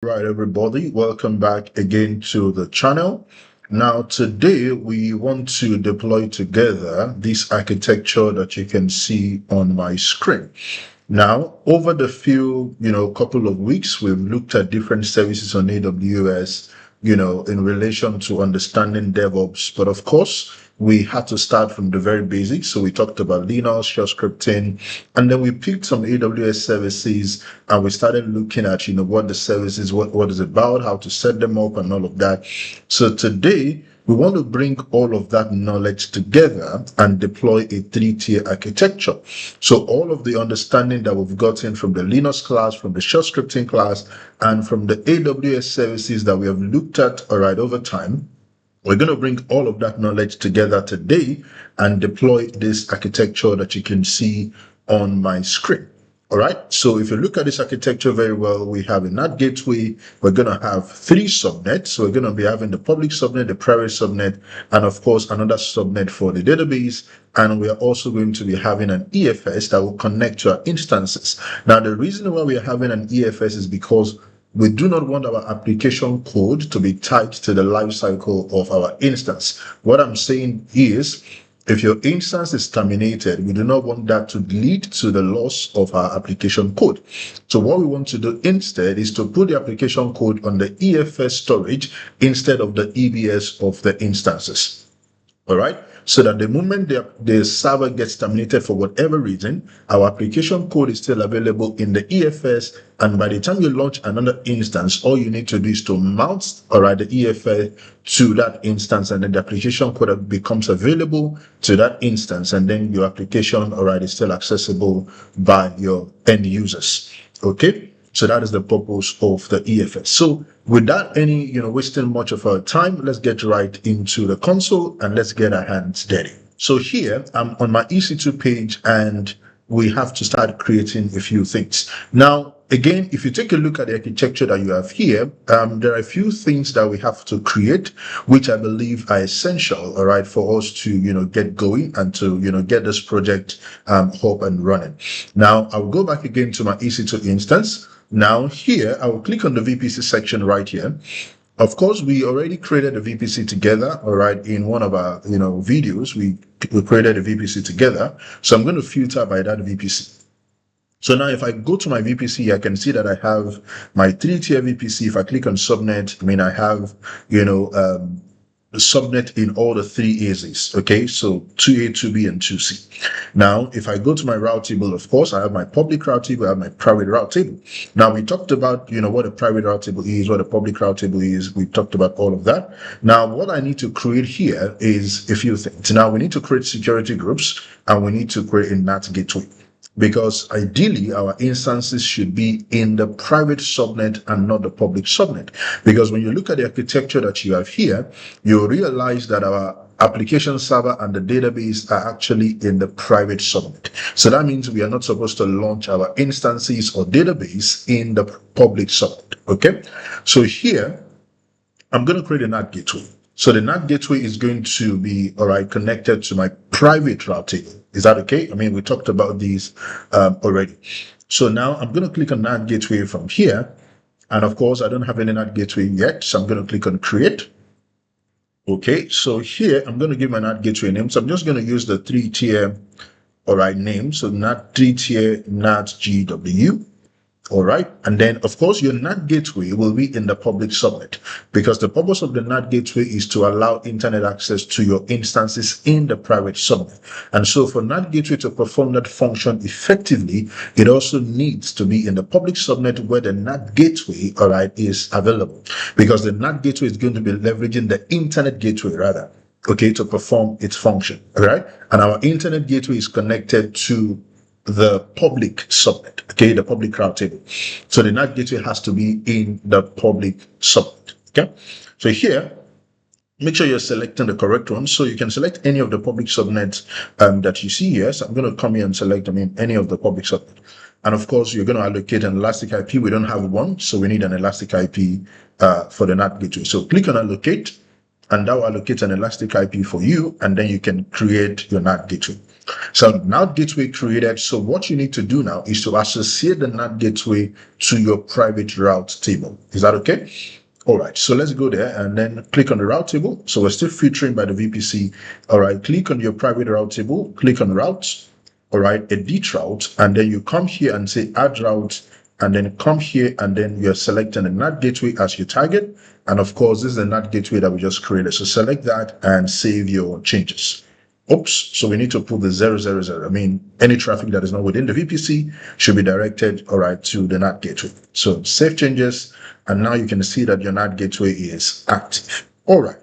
Right, everybody, welcome back again to the channel. Now, today we want to deploy together this architecture that you can see on my screen. Now, over the couple of weeks, we've looked at different services on AWS, in relation to understanding DevOps. But of course, we had to start from the very basics. So we talked about Linux, shell scripting, and then we picked some AWS services and we started looking at, what the services, what is about, how to set them up and all of that. So today, we want to bring all of that knowledge together and deploy a three-tier architecture. So all of the understanding that we've gotten from the Linux class, from the shell scripting class, and from the AWS services that we have looked at, over time, we're going to bring all of that knowledge together today and deploy this architecture that you can see on my screen. All right, so if you look at this architecture very well, we have a NAT gateway. We're going to have 3 subnets. So we're going to be having the public subnet, the private subnet, and of course, another subnet for the database. And we are also going to be having an EFS that will connect to our instances. Now, the reason why we are having an EFS is because we do not want our application code to be tied to the lifecycle of our instance. What I'm saying is, if your instance is terminated, we do not want that to lead to the loss of our application code. So what we want to do instead is to put the application code on the EFS storage instead of the EBS of the instances. All right, so that the moment the server gets terminated for whatever reason, our application code is still available in the EFS, and by the time you launch another instance, all you need to do is to mount the EFS to that instance, and then the application code becomes available to that instance, and then your application is still accessible by your end users. Okay, so that is the purpose of the EFS. So without any wasting much of our time, let's get right into the console and let's get our hands dirty. So here I'm on my EC2 page and we have to start creating a few things. Now, again, if you take a look at the architecture that you have here, there are a few things that we have to create, which I believe are essential, for us to, get going and to, get this project up and running. Now, I'll go back again to my EC2 instance. Now here, I will click on the VPC section right here. Of course, we already created a VPC together, in one of our, videos, we created a VPC together. So I'm going to filter by that VPC. So now if I go to my VPC, I can see that I have my 3-tier VPC. If I click on subnet, I have, the subnet in all the 3 AZs, okay? So 2A, 2B, and 2C. Now, if I go to my route table, of course, I have my public route table, I have my private route table. Now, we talked about, what a private route table is, what a public route table is. We talked about all of that. Now, what I need to create here is a few things. Now, we need to create security groups, and we need to create a NAT gateway, because ideally our instances should be in the private subnet and not the public subnet. Because when you look at the architecture that you have here, you'll realize that our application server and the database are actually in the private subnet. So that means we are not supposed to launch our instances or database in the public subnet, okay? So here, I'm going to create a NAT gateway. So the NAT gateway is going to be, connected to my private route table. Is that okay? We talked about these already. So now I'm going to click on NAT gateway from here. And of course, I don't have any NAT gateway yet. So I'm going to click on create. Okay, so here I'm going to give my NAT gateway name. So I'm just going to use the 3-tier, name. So NAT 3-tier NAT GW. All right, and then of course your NAT gateway will be in the public subnet, because the purpose of the NAT gateway is to allow internet access to your instances in the private subnet. And so for NAT gateway to perform that function effectively, it also needs to be in the public subnet where the NAT gateway is available, because the NAT gateway is going to be leveraging the internet gateway to perform its function. All right, and our internet gateway is connected to the public subnet, the public route table. So the NAT gateway has to be in the public subnet, okay? So here, make sure you're selecting the correct one. So you can select any of the public subnets that you see here. So I'm going to come here and select, any of the public subnet. And of course, you're going to allocate an elastic IP. We don't have one, so we need an elastic IP for the NAT gateway. So click on allocate, and that will allocate an elastic IP for you, and then you can create your NAT gateway. So NAT gateway created. So what you need to do now is to associate the NAT gateway to your private route table. Is that okay? All right, so let's go there and then click on the route table. So we're still filtering by the VPC. All right, click on your private route table, click on routes. All right, edit route, and then you come here and say add route, and then come here and then you're selecting the NAT gateway as your target. And of course, this is the NAT gateway that we just created. So select that and save your changes. Oops, so we need to put the 000. I mean, any traffic that is not within the VPC should be directed, all right, to the NAT gateway. So save changes, and now you can see that your NAT gateway is active. All right.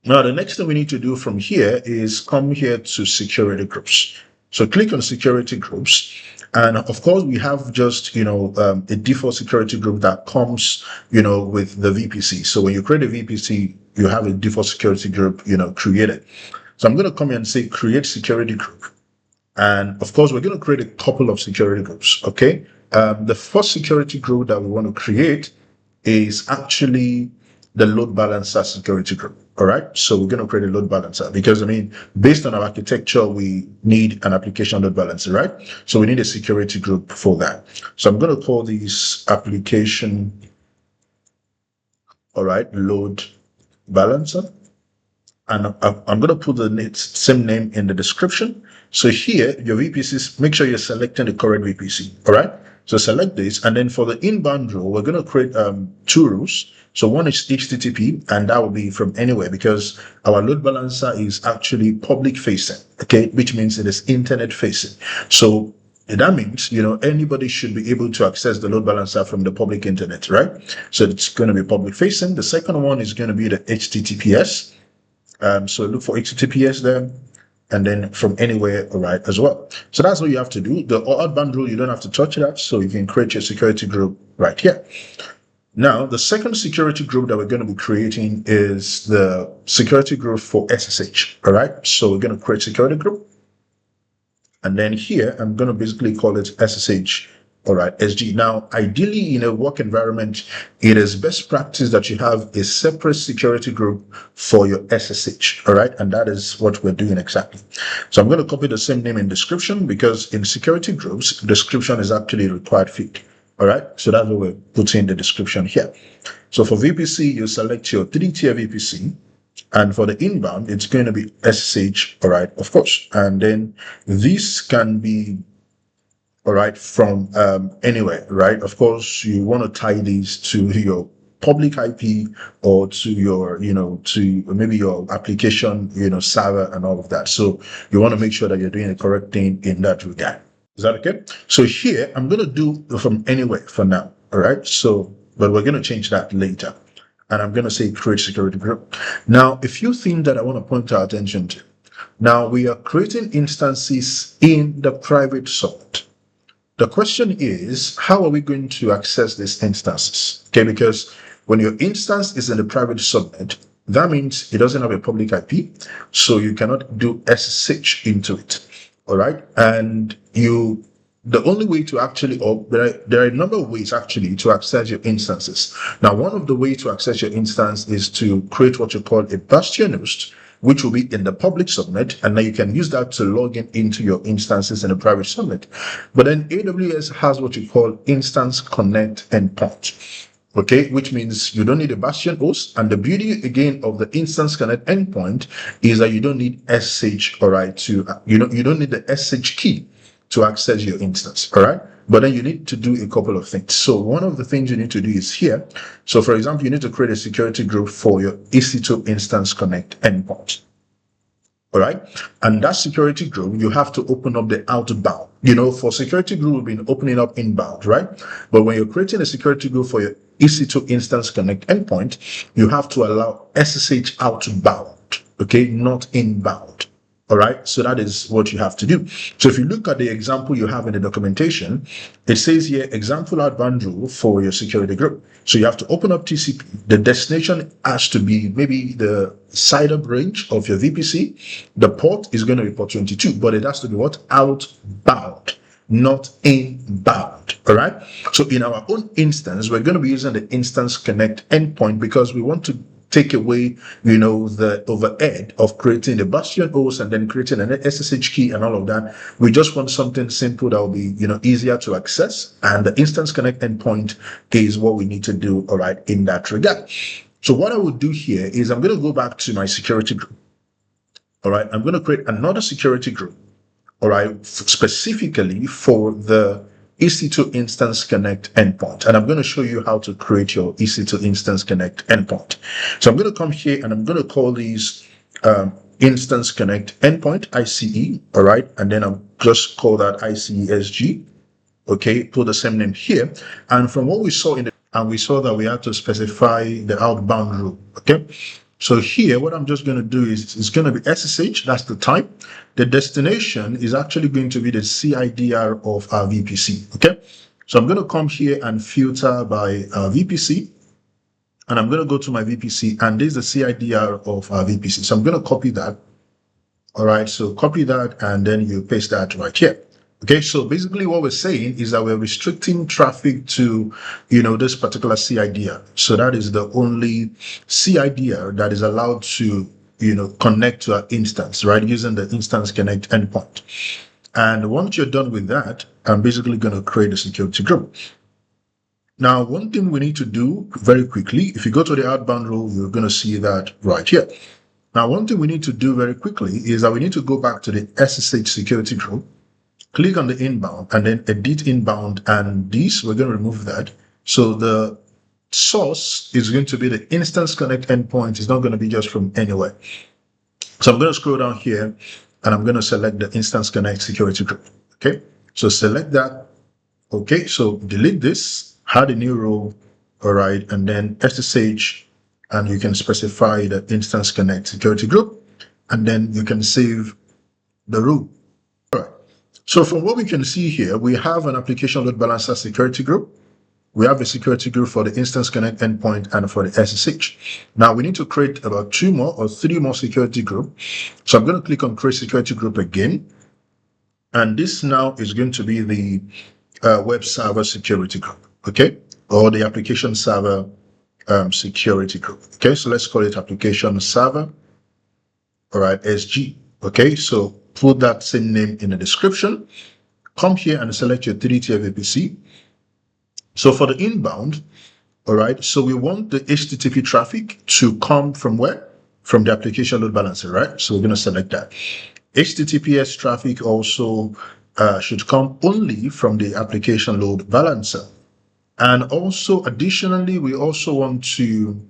Now, the next thing we need to do from here is come here to security groups. So click on security groups. And of course, we have just, a default security group that comes, with the VPC. So when you create a VPC, you have a default security group, created. So I'm going to come here and say create security group. And of course, we're going to create a couple of security groups. Okay. The first security group that we want to create is actually the load balancer security group. All right. So we're going to create a load balancer because, based on our architecture, we need an application load balancer, right? So we need a security group for that. So I'm going to call this application, all right, load balancer. And I'm going to put the same name in the description. So here, your VPCs, make sure you're selecting the correct VPC. All right. So select this. And then for the inbound rule, we're going to create two rules. So one is HTTP, and that will be from anywhere because our load balancer is actually public facing. Okay. Which means it is internet facing. So that means, anybody should be able to access the load balancer from the public internet, right? So it's going to be public facing. The second one is going to be the HTTPS. So look for HTTPS there, and then from anywhere, all right, as well. So that's what you have to do. The outbound rule, you don't have to touch that, so you can create your security group right here. Now, the second security group that we're going to be creating is the security group for SSH, all right? So we're going to create security group, and then here, I'm going to basically call it SSH. All right, SG. Now, ideally, in a work environment, it is best practice that you have a separate security group for your SSH. All right, and that is what we're doing exactly. So I'm going to copy the same name in description because in security groups, description is actually a required field. All right, so that's what we're putting in the description here. So for VPC, you select your 3-tier VPC. And for the inbound, it's going to be SSH. All right, of course. And then this can be all right, from anywhere, right? Of course, you want to tie these to your public IP or to your, to maybe your application, server and all of that. So you want to make sure that you're doing the correct thing in that regard. Is that okay? So here, I'm going to do from anywhere for now. All right. So, but we're going to change that later. And I'm going to say create security group. Now, a few things that I want to point our attention to. Now, we are creating instances in the private subnet. The question is, how are we going to access these instances? Okay, because when your instance is in the private subnet, that means it doesn't have a public IP, so you cannot do SSH into it. All right, and the only way to actually, or there are a number of ways actually to access your instances. Now, one of the ways to access your instance is to create what you call a bastion host, which will be in the public subnet, and now you can use that to log into your instances in the private subnet. But then AWS has what you call Instance Connect endpoint, okay, which means you don't need a bastion host. And the beauty again of the Instance Connect endpoint is that you don't need SSH, all right, you don't need the SSH key to access your instance, all right? But then you need to do a couple of things. So one of the things you need to do is here. So for example, you need to create a security group for your EC2 Instance Connect endpoint. All right. And that security group, you have to open up the outbound. For security group, we've been opening up inbound, right? But when you're creating a security group for your EC2 Instance Connect endpoint, you have to allow SSH outbound, okay, not inbound. All right, so that is what you have to do. So if you look at the example you have in the documentation, it says here, example outbound rule for your security group. So you have to open up TCP. The destination has to be maybe the side up range of your VPC. The port is going to be port 22, but it has to be what? Outbound, not inbound. All right. So in our own instance, we're going to be using the Instance Connect endpoint because we want to take away, the overhead of creating the bastion host and then creating an SSH key and all of that. We just want something simple that will be, easier to access, and the Instance Connect endpoint is what we need to do, all right, in that regard. So what I would do here is I'm going to go back to my security group. All right, I'm going to create another security group, all right, specifically for the EC2 Instance Connect endpoint. And I'm going to show you how to create your EC2 Instance Connect endpoint. So I'm going to come here and I'm going to call these Instance Connect endpoint, ICE, all right, and then I'll just call that ICESG. Okay, put the same name here. And from what we saw we saw that we had to specify the outbound rule. Okay, so here what I'm just going to do is it's going to be SSH, that's the type. The destination is actually going to be the CIDR of our VPC. Okay, so I'm going to come here and filter by VPC, and I'm going to go to my VPC, and this is the CIDR of our VPC. So I'm going to copy that. All right, so copy that and then you paste that right here. Okay, so basically what we're saying is that we're restricting traffic to, this particular CIDR. So that is the only CIDR that is allowed to, connect to our instance, right, using the Instance Connect endpoint. And once you're done with that, I'm basically going to create a security group. Now, one thing we need to do very quickly, if you go to the outbound rule, you're going to see that right here. Now, one thing we need to do very quickly is that we need to go back to the SSH security group. Click on the inbound and then edit inbound, and this, we're going to remove that. So the source is going to be the Instance Connect endpoint. It's not going to be just from anywhere. So I'm going to scroll down here and I'm going to select the Instance Connect security group. Okay, so select that. Okay, so delete this, add a new role, all right, and then SSH, and you can specify the Instance Connect security group, and then you can save the rule. So from what we can see here, we have an application load balancer security group. We have a security group for the Instance Connect endpoint and for the SSH. Now we need to create about 2 more or 3 more security group. So I'm going to click on create security group again. And this now is going to be the web server security group, okay? Or the application server security group. Okay, so let's call it application server, all right, SG. Okay, so put that same name in the description. Come here and select your 3-tier VPC. So for the inbound, all right, so we want the HTTP traffic to come from where? From the application load balancer, right? So we're going to select that. HTTPS traffic also should come only from the application load balancer. And also, additionally, we also want to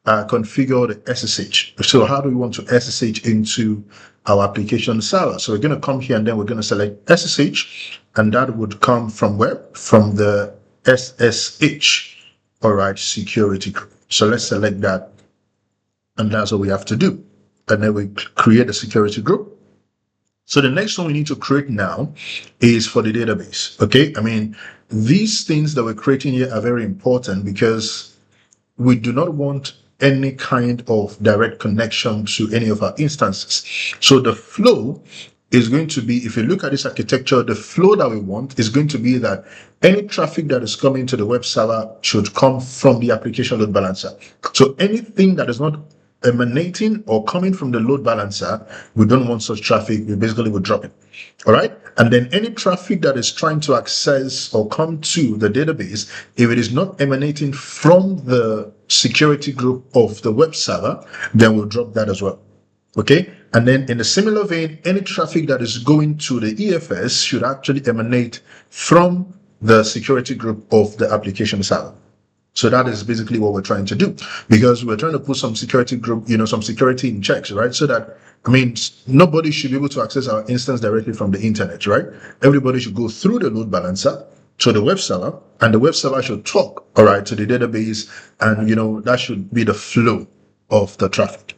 configure the SSH. So how do we want to SSH into our application server? So we're going to come here and then we're going to select SSH, and that would come from where? From the SSH, all right, security group. So let's select that, and that's what we have to do. And then we create a security group. So the next one we need to create now is for the database. Okay, I mean, these things that we're creating here are very important because we do not want any kind of direct connection to any of our instances. So the flow is going to be, if you look at this architecture, the flow that we want is going to be that any traffic that is coming to the web server should come from the application load balancer. So anything that is not emanating or coming from the load balancer, we don't want such traffic. We basically would drop it. All right. And then any traffic that is trying to access or come to the database, if it is not emanating from the security group of the web server, then we'll drop that as well. Okay. And then in a similar vein, any traffic that is going to the EFS should actually emanate from the security group of the application server. So that is basically what we're trying to do, because we're trying to put some security group, some security in checks, right? So that, I mean, nobody should be able to access our instance directly from the internet, right? Everybody should go through the load balancer to the web server, and the web server should talk, all right, to the database, and, that should be the flow of the traffic.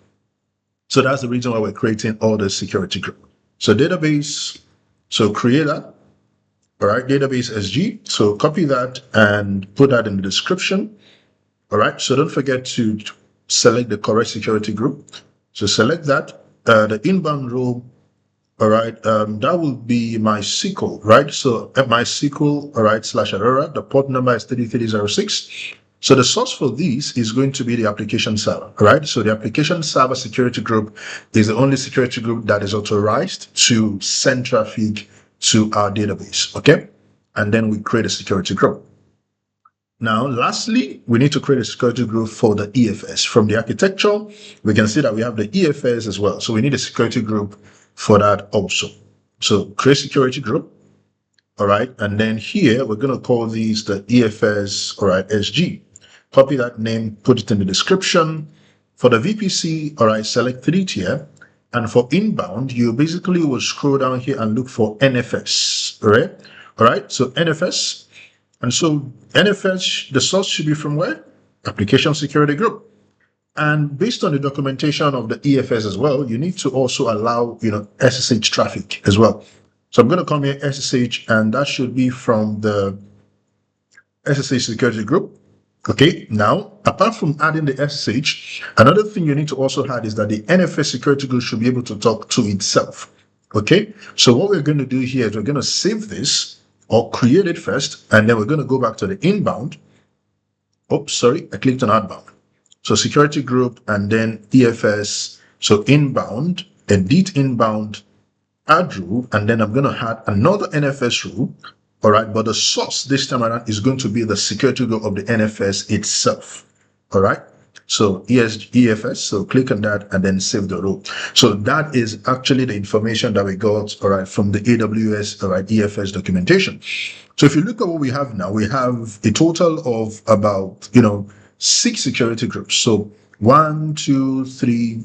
So that's the reason why we're creating all the security group. So database, so create that. All right, database SG. So copy that and put that in the description. All right, so don't forget to select the correct security group. So select that, the inbound rule. All right, that will be MySQL, right? So at MySQL, all right, /Aurora, the port number is 3306. So the source for this is going to be the application server, right? So the application server security group is the only security group that is authorized to send traffic to our database, okay? And then we create a security group. Now, lastly, we need to create a security group for the EFS. From the architecture, we can see that we have the EFS as well. So we need a security group for that also. So create security group. All right. And then here, we're going to call these the EFS, all right, SG. Copy that name, put it in the description. For the VPC, all right, select 3-tier. And for inbound, you basically will scroll down here and look for NFS, all right? All right, so NFS. And so NFS, the source should be from where? Application Security Group. And based on the documentation of the EFS as well, you need to also allow, SSH traffic as well. So I'm going to come here, SSH, and that should be from the SSH Security Group. Okay, now, apart from adding the SSH, another thing you need to also add is that the NFS Security Group should be able to talk to itself. Okay, so what we're going to do here is we're going to save this or create it first, and then we're going to go back to the inbound. Oops, sorry, I clicked on outbound. So security group and then EFS. So inbound, edit inbound, add rule, and then I'm going to add another NFS rule. All right, but the source this time around is going to be the security group of the NFS itself. All right, so EFS, so click on that and then save the rule. So that is actually the information that we got, all right, from the AWS, all right, EFS documentation. So if you look at what we have now, we have a total of about, 6 security groups. So 1, 2, 3,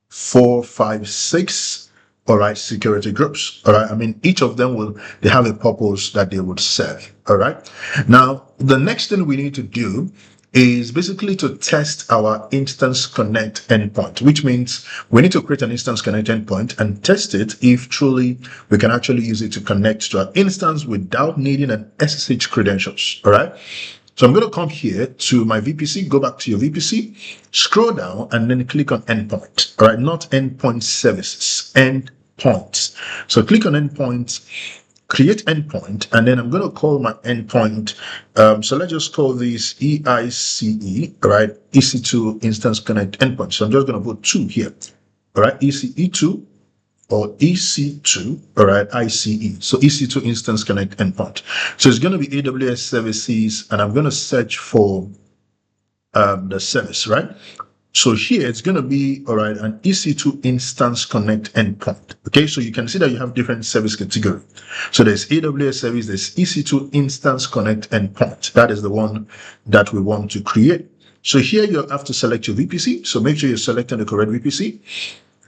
4, 5, 6. All right, security groups. All right, I mean, each of them they have a purpose that they would serve. All right, now the next thing we need to do is basically to test our instance connect endpoint, which means we need to create an instance connect endpoint and test it if truly we can actually use it to connect to our instance without needing an SSH credentials. All right. So I'm going to come here to my VPC, go back to your VPC, scroll down, and then click on endpoint. All right, not endpoint services, endpoints. So click on endpoint, create endpoint, and then I'm going to call my endpoint. So let's just call this EICE, all right, EC2 Instance Connect Endpoint. So I'm just going to put 2 here, all right, ECE2. Or EC2, all right, ICE. So EC2 Instance Connect Endpoint. So it's going to be AWS services, and I'm going to search for the service, right? So here it's going to be, all right, an EC2 Instance Connect Endpoint. Okay, so you can see that you have different service categories. So there's AWS service, there's EC2 Instance Connect Endpoint. That is the one that we want to create. So here you have to select your VPC. So make sure you're selecting the correct VPC.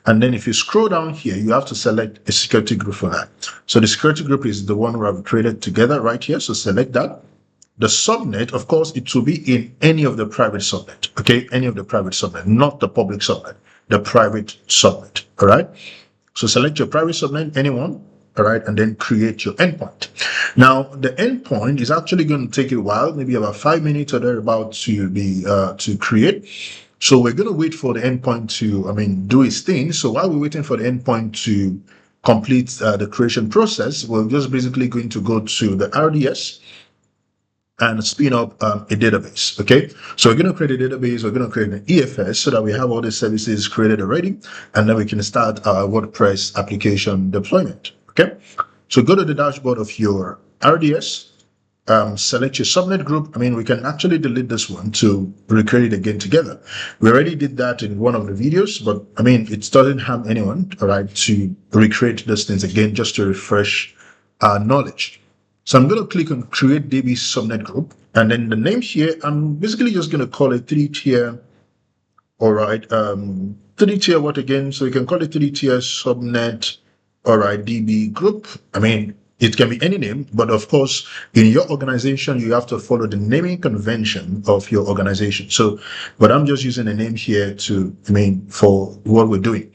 And then if you scroll down here, you have to select a security group for that. So the security group is the one we have created together right here. So select that. The subnet, of course, it will be in any of the private subnet. Okay, any of the private subnet, not the public subnet, the private subnet. All right. So select your private subnet, anyone. All right, and then create your endpoint. Now, the endpoint is actually going to take a while, maybe about 5 minutes or thereabouts to be to create. So we're going to wait for the endpoint to, do its thing. So while we're waiting for the endpoint to complete the creation process, we're just basically going to go to the RDS and spin up a database. Okay, so we're going to create a database. We're going to create an EFS so that we have all the services created already, and then we can start our WordPress application deployment. Okay, so go to the dashboard of your RDS. Select your subnet group. We can actually delete this one to recreate it again together. We already did that in one of the videos, but it doesn't harm anyone, all right, to recreate those things again just to refresh our knowledge. So I'm going to click on create DB subnet group, and then the name here, I'm basically just going to call it 3-tier. All right, 3-tier what again? So you can call it 3-tier subnet, all right, DB group. It can be any name, but of course, in your organization, you have to follow the naming convention of your organization. So, but I'm just using a name here for what we're doing.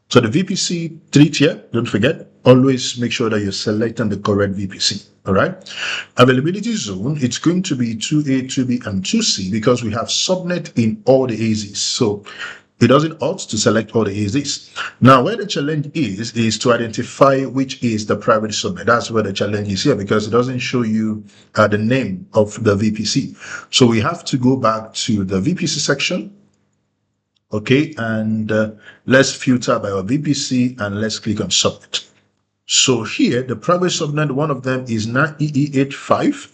So the VPC 3-tier, don't forget, always make sure that you're selecting the correct VPC. All right. Availability zone, it's going to be 2A, 2B, and 2C because we have subnet in all the AZs. So it doesn't ought to select all the ESDs. Now, where the challenge is to identify which is the private subnet. That's where the challenge is here, because it doesn't show you the name of the VPC. So we have to go back to the VPC section. Okay, and let's filter by our VPC and let's click on subnet. So here, the private subnet, one of them is NAT EE85.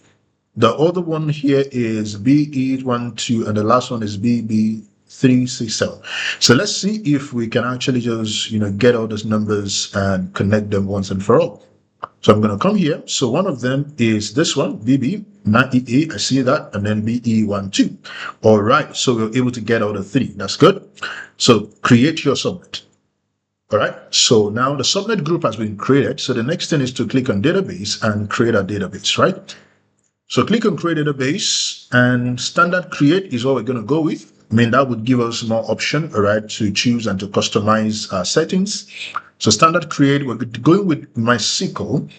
The other one here is BE12, and the last one is BB367. So let's see if we can actually just, get all those numbers and connect them once and for all. So I'm going to come here. So one of them is this one, BB, NAT EE, I see that, and then BE12. All right, so we're able to get all the three. That's good. So create your subnet. All right, so now the subnet group has been created. So the next thing is to click on database and create a database, right? So click on create database, and standard create is what we're going to go with. I mean, that would give us more option, all right, to choose and to customize our settings. So standard create, we're going with MySQL,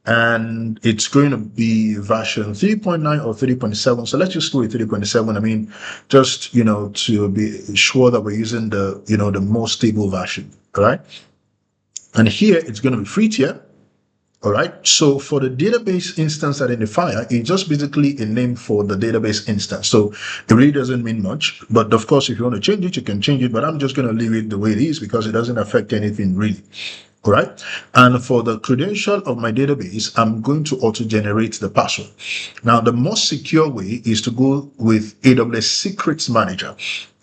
and it's going to be version 3.9 or 3.7. So let's just go with 3.7. I mean, just, to be sure that we're using the, the most stable version, all right? And here it's going to be free tier. All right, so for the database instance identifier, it's just basically a name for the database instance. So it really doesn't mean much, but of course, if you want to change it, you can change it, but I'm just going to leave it the way it is because it doesn't affect anything really. All right, and for the credential of my database, I'm going to auto-generate the password. Now, the most secure way is to go with AWS Secrets Manager.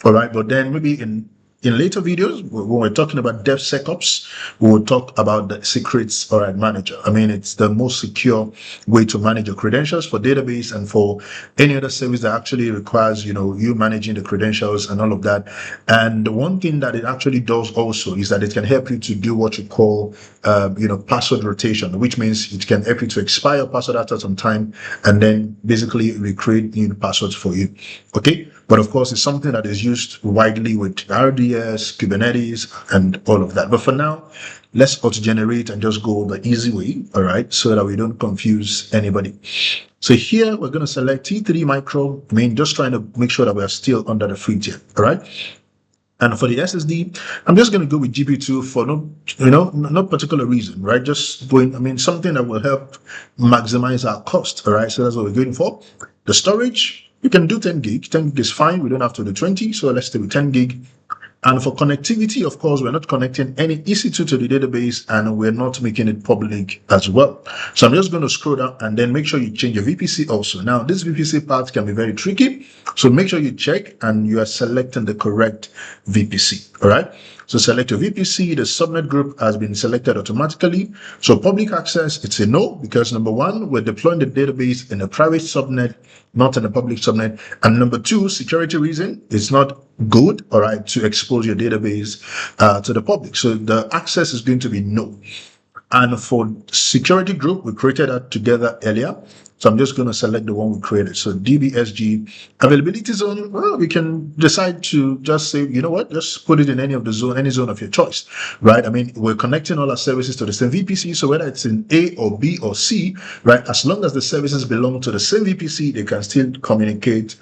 All right, but then maybe in later videos, when we're talking about DevSecOps, we will talk about the secrets, all right, manager. I mean, it's the most secure way to manage your credentials for database and for any other service that actually requires, you managing the credentials and all of that. And the one thing that it actually does also is that it can help you to do what you call, password rotation, which means it can help you to expire your password after some time and then basically recreate new passwords for you. Okay. But of course, it's something that is used widely with RDS, Kubernetes, and all of that. But for now, let's auto-generate and just go the easy way, all right, so that we don't confuse anybody. So here, we're going to select T3 micro, just trying to make sure that we are still under the free tier, all right? And for the SSD, I'm just going to go with GP2 for no particular reason, right? Just going, something that will help maximize our cost, all right? So that's what we're going for. The storage, you can do 10 gig. 10 gig is fine. We don't have to do 20. So let's stay with 10 gig. And for connectivity, of course, we're not connecting any EC2 to the database, and we're not making it public as well. So I'm just going to scroll down and then make sure you change your VPC also. Now, this VPC part can be very tricky. So make sure you check and you are selecting the correct VPC. All right. So select your VPC. The subnet group has been selected automatically. So public access, it's a no, because number one, we're deploying the database in a private subnet, not in a public subnet. And number two, security reason, it's not good, all right, to expose your database to the public. So the access is going to be no. And for security group, we created that together earlier. So I'm just going to select the one we created. So DBSG availability zone. Well, we can decide to just say, you know what, just put it in any of the zone, any zone of your choice, right? I mean, we're connecting all our services to the same VPC. So whether it's in A or B or C, right? As long as the services belong to the same VPC, they can still communicate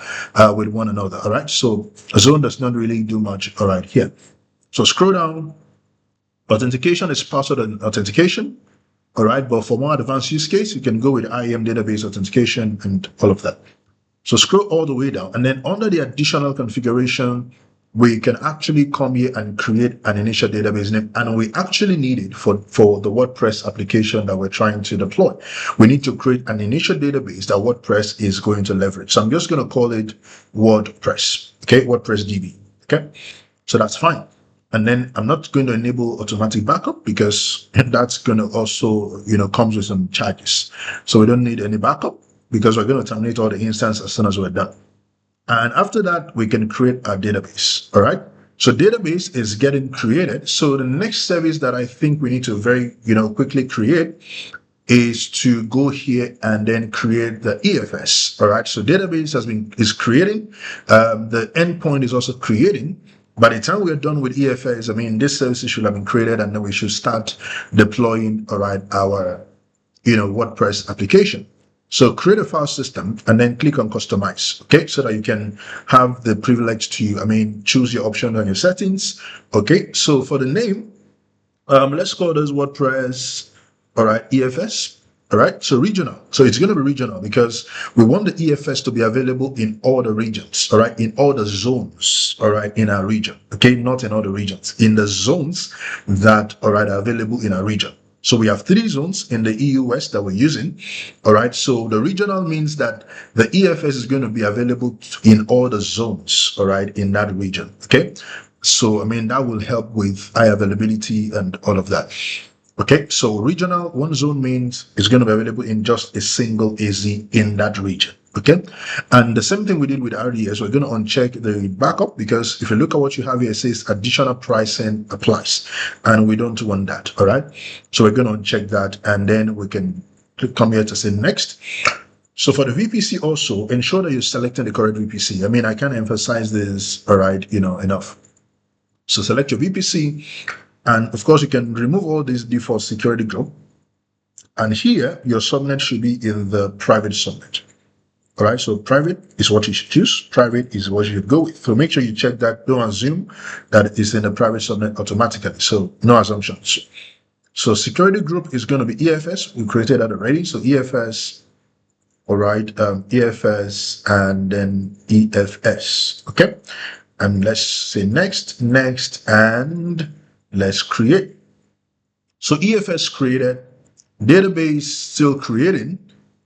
with one another. All right. So a zone does not really do much. All right, here. So scroll down. Authentication is password and authentication. All right, but for more advanced use case, you can go with IAM database authentication and all of that. So scroll all the way down, and then under the additional configuration, we can actually come here and create an initial database name, and we actually need it for the WordPress application that we're trying to deploy. We need to create an initial database that WordPress is going to leverage. So I'm just going to call it WordPress, okay, WordPress DB, okay? So that's fine. And then I'm not going to enable automatic backup because that's going to also, comes with some charges. So we don't need any backup because we're going to terminate all the instance as soon as we're done. And after that, we can create a database. All right. So database is getting created. So the next service that I think we need to very, quickly create is to go here and then create the EFS. All right. So database is creating. The endpoint is also creating. By the time we're done with EFS, this service should have been created, and then we should start deploying, all right, our, WordPress application. So create a file system and then click on customize, okay? So that you can have the privilege to, choose your option on your settings, okay? So for the name, let's call this WordPress, all right, EFS, all right? So regional. So it's going to be regional because we want the EFS to be available in all the regions, all right, in all the zones, all right, in our region, okay? Not in all the regions, in the zones that, all right, are available in our region. So we have 3 zones in the EU West that we're using, all right? So the regional means that the EFS is going to be available in all the zones, all right, in that region, okay? So, that will help with high availability and all of that. Okay, so regional, one zone means it's going to be available in just a single AZ in that region. Okay, and the same thing we did with RDS, we're going to uncheck the backup because if you look at what you have here, it says additional pricing applies, and we don't want that. All right, so we're going to uncheck that, and then we can come here to say next. So for the VPC also, ensure that you're selecting the correct VPC. I can't emphasize this, all right, enough. So select your VPC, and of course you can remove all these default security group. And here your subnet should be in the private subnet. All right, so private is what you should choose. Private is what you should go with. So make sure you check that. Don't assume that it's in the private subnet automatically. So no assumptions. So security group is going to be EFS. We created that already. So EFS, all right, EFS and then EFS. Okay. And let's say next, and let's create. So EFS created, database still creating.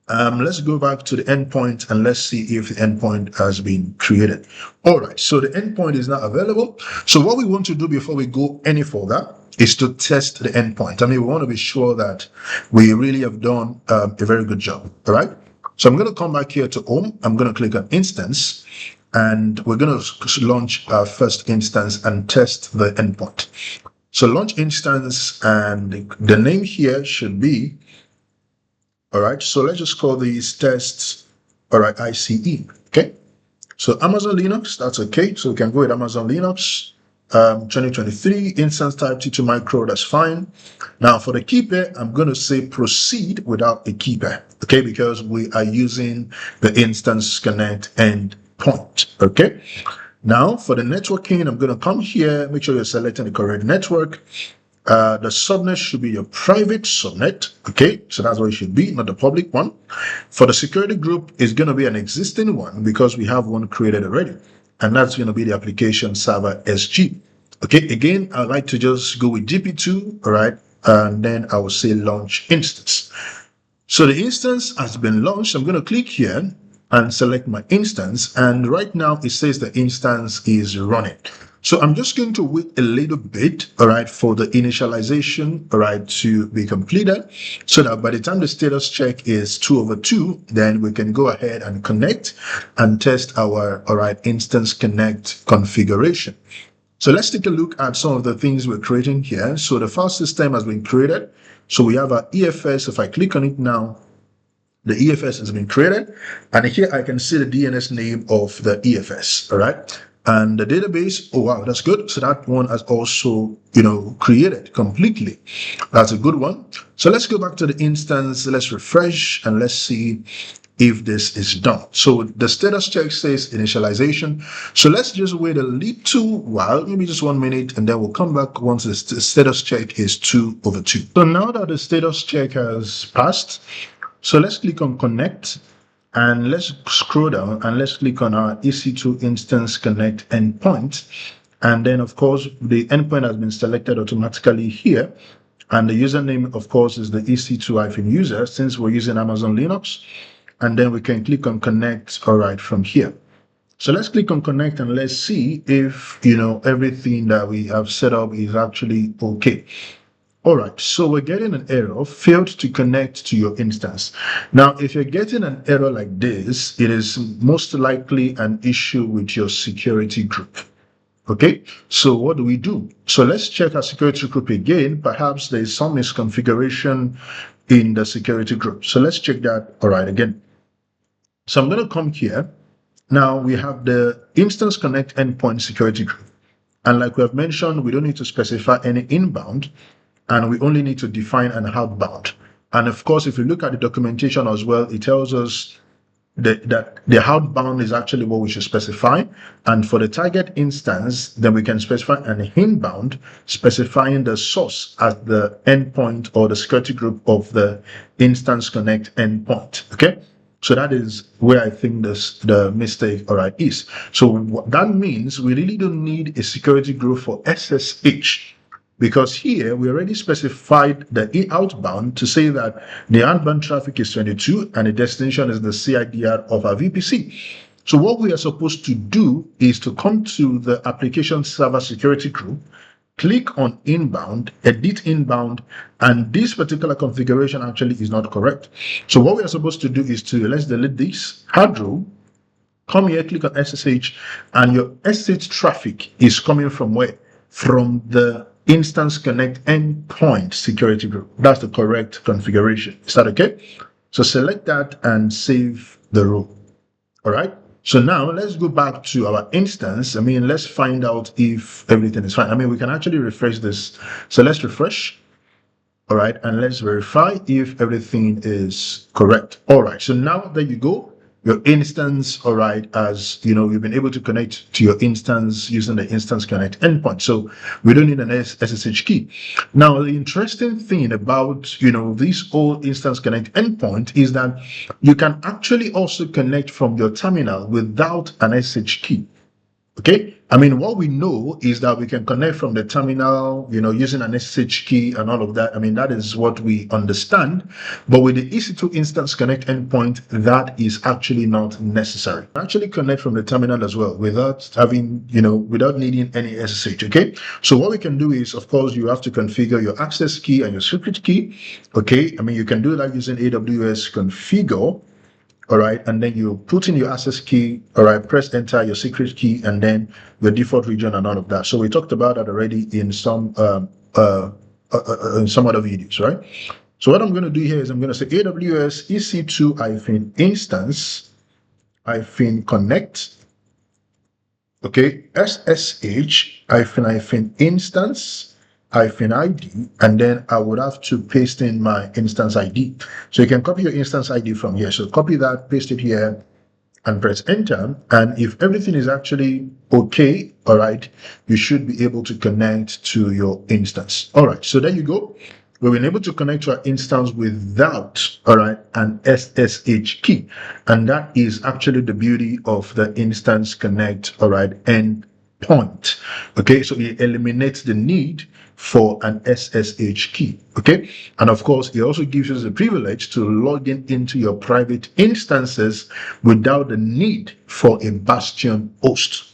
Let's go back to the endpoint and let's see if the endpoint has been created. All right, so the endpoint is now available. So what we want to do before we go any further is to test the endpoint. We want to be sure that we really have done a very good job. All right, so I'm going to come back here to home. I'm going to click on instance. And we're going to launch our first instance and test the endpoint. So launch instance, and the name here should be, all right, so let's just call these tests, all right, ICE, okay? So Amazon Linux, that's okay. So we can go with Amazon Linux, 2023, instance type T2 micro, that's fine. Now for the key pair, I'm going to say proceed without a key pair, okay? Because we are using the instance connect endpoint, okay? Now for the networking, I'm going to come here, make sure you're selecting the correct network. The subnet should be your private subnet, okay? So that's what it should be, not the public one. For the security group, it's going to be an existing one because we have one created already. And that's going to be the application server SG. Okay, again, I'd like to just go with GP2, all right? And then I will say launch instance. So the instance has been launched. I'm going to click here and select my instance, and right now it says the instance is running. So I'm just going to wait a little bit, all right, for the initialization, all right, to be completed, so that by the time the status check is 2/2, then we can go ahead and connect and test our, all right, instance connect configuration. So let's take a look at some of the things we're creating here. So the file system has been created. So we have our EFS. If I click on it now, the EFS has been created, and here I can see the DNS name of the EFS, all right? And the database, oh wow, that's good. So that one has also, created completely. That's a good one. So let's go back to the instance, let's refresh, and let's see if this is done. So the status check says initialization. So let's just wait a little while, maybe just 1 minute, and then we'll come back once the status check is 2/2. So now that the status check has passed, so let's click on connect, and let's scroll down and let's click on our EC2 instance connect endpoint. And then of course the endpoint has been selected automatically here. And the username of course is the EC2-user since we're using Amazon Linux. And then we can click on connect, all right, from here. So let's click on connect and let's see if, everything that we have set up is actually okay. All right, so we're getting an error, failed to connect to your instance. Now, if you're getting an error like this, it is most likely an issue with your security group. Okay, so what do? So let's check our security group again. Perhaps there's some misconfiguration in the security group. So let's check that, all right, again. So I'm going to come here. Now we have the instance connect endpoint security group. And like we have mentioned, we don't need to specify any inbound, and we only need to define an outbound. And of course, if you look at the documentation as well, it tells us that the outbound is actually what we should specify. And for the target instance, then we can specify an inbound, specifying the source as the endpoint or the security group of the instance connect endpoint. Okay. So that is where I think the mistake, all right, is. So what that means, we really don't need a security group for SSH, because here we already specified the outbound to say that the outbound traffic is 22 and the destination is the CIDR of our VPC. So what we are supposed to do is to come to the application server security group, click on inbound, edit inbound, and this particular configuration actually is not correct. So what we are supposed to do is to, let's delete this hard row, come here, click on SSH, and your SSH traffic is coming from where? From the Instance Connect endpoint security group. That's the correct configuration. Is that okay? So select that and save the row. All right. So now let's go back to our instance. Let's find out if everything is fine. We can actually refresh this. So let's refresh. All right. And let's verify if everything is correct. All right. So now there you go. Your instance, all right, as you know, you've been able to connect to your instance using the Instance Connect endpoint. So we don't need an SSH key. Now, the interesting thing about, this whole Instance Connect endpoint is that you can actually also connect from your terminal without an SSH key. Okay. What we know is that we can connect from the terminal, using an SSH key and all of that. That is what we understand. But with the EC2 Instance Connect endpoint, that is actually not necessary. Actually connect from the terminal as well without having, without needing any SSH. Okay. So what we can do is, of course, you have to configure your access key and your secret key. Okay. You can do that using AWS configure. All right, and then you put in your access key, all right, press enter, your secret key, and then your default region and all of that. So we talked about that already in some other videos, right? So what I'm going to do here is I'm going to say AWS EC2-instance -connect, okay, SSH-instance -ID, and then I would have to paste in my instance ID. So you can copy your instance ID from here. So copy that, paste it here, and press enter. And if everything is actually okay, all right, you should be able to connect to your instance. All right, so there you go. We've been able to connect to our instance without, all right, an SSH key. And that is actually the beauty of the Instance Connect, all right, endpoint. Okay, so it eliminates the need for an SSH key. Okay, and of course it also gives us the privilege to log into your private instances without the need for a bastion host.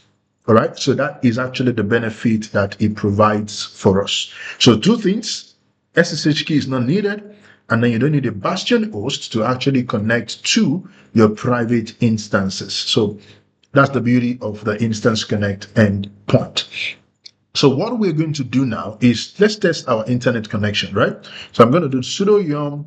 All right, so that is actually the benefit that it provides for us. So two things: SSH key is not needed, and then you don't need a bastion host to actually connect to your private instances. So that's the beauty of the Instance Connect endpoint. So what we're going to do now is let's test our internet connection, right? So I'm going to do sudo yum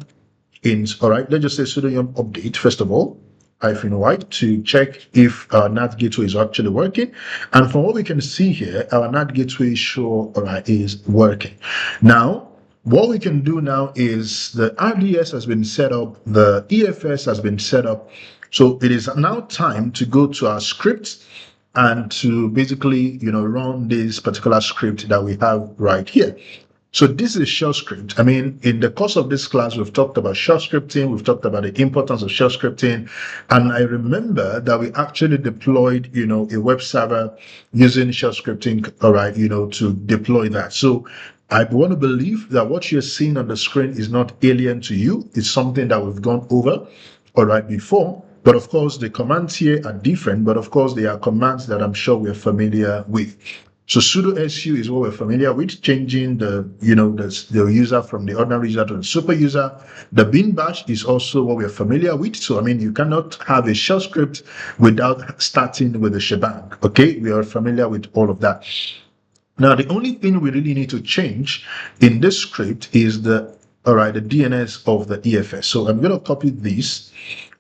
int, all right? Let's just say sudo yum update, first of all, -y to check if our NAT gateway is actually working. And from what we can see here, our NAT gateway all right, is working. Now, what we can do now is the RDS has been set up, the EFS has been set up. So it is now time to go to our script and to basically, run this particular script that we have right here. So this is shell script. In the course of this class, we've talked about shell scripting. We've talked about the importance of shell scripting. And I remember that we actually deployed, a web server using shell scripting, all right, to deploy that. So I want to believe that what you're seeing on the screen is not alien to you. It's something that we've gone over, all right, before. But of course, the commands here are different, but of course, they are commands that I'm sure we're familiar with. So sudo su is what we're familiar with, changing the user from the ordinary user to the super user. The bin bash is also what we're familiar with. So, you cannot have a shell script without starting with the shebang. Okay, we are familiar with all of that. Now, the only thing we really need to change in this script is the DNS of the EFS. So I'm going to copy this